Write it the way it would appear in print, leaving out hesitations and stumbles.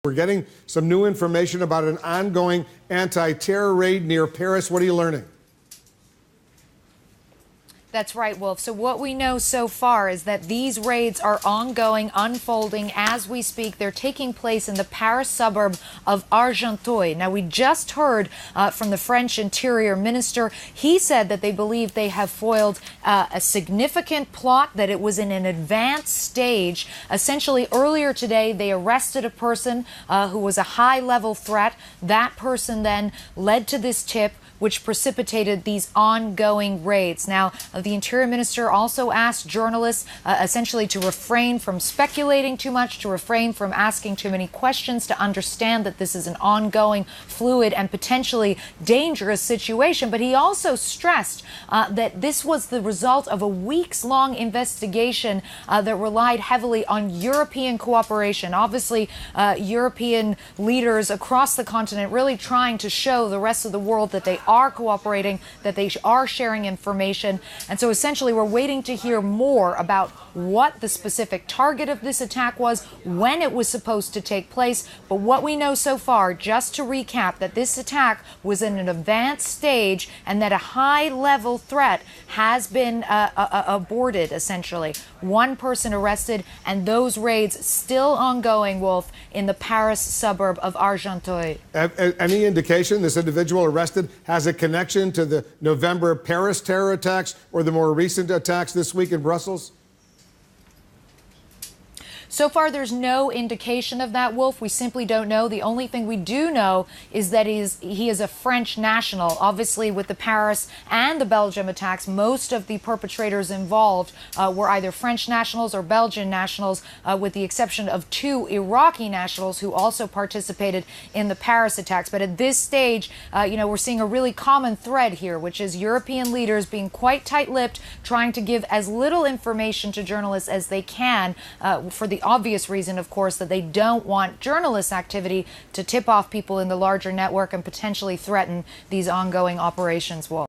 We're getting some new information about an ongoing anti-terror raid near Paris. What are you learning? That's right, Wolf. So what we know so far is that these raids are ongoing, unfolding as we speak. They're taking place in the Paris suburb of Argenteuil. Now, we just heard from the French Interior Minister. He said that they believe they have foiled a significant plot, that it was in an advanced stage. Essentially, earlier today, they arrested a person who was a high-level threat. That person then led to this tip, which precipitated these ongoing raids. Now, the Interior Minister also asked journalists essentially to refrain from speculating too much, to refrain from asking too many questions, to understand that this is an ongoing, fluid, and potentially dangerous situation. But he also stressed that this was the result of a weeks-long investigation that relied heavily on European cooperation. Obviously, European leaders across the continent really trying to show the rest of the world that they are cooperating, that they are sharing information. And so essentially we're waiting to hear more about what the specific target of this attack was, when it was supposed to take place. But what we know so far, just to recap, that this attack was in an advanced stage and that a high-level threat has been aborted, essentially. One person arrested, and those raids still ongoing, Wolf, in the Paris suburb of Argenteuil. Any indication this individual arrested has a connection to the November Paris terror attacks or the more recent attacks this week in Brussels? So far, there's no indication of that, Wolf. We simply don't know. The only thing we do know is that he is a French national. Obviously, with the Paris and the Belgium attacks, most of the perpetrators involved were either French nationals or Belgian nationals, with the exception of 2 Iraqi nationals who also participated in the Paris attacks. But at this stage, we're seeing a really common thread here, which is European leaders being quite tight-lipped, trying to give as little information to journalists as they can, for the obvious reason, of course, that they don't want journalist activity to tip off people in the larger network and potentially threaten these ongoing operations, Wolf.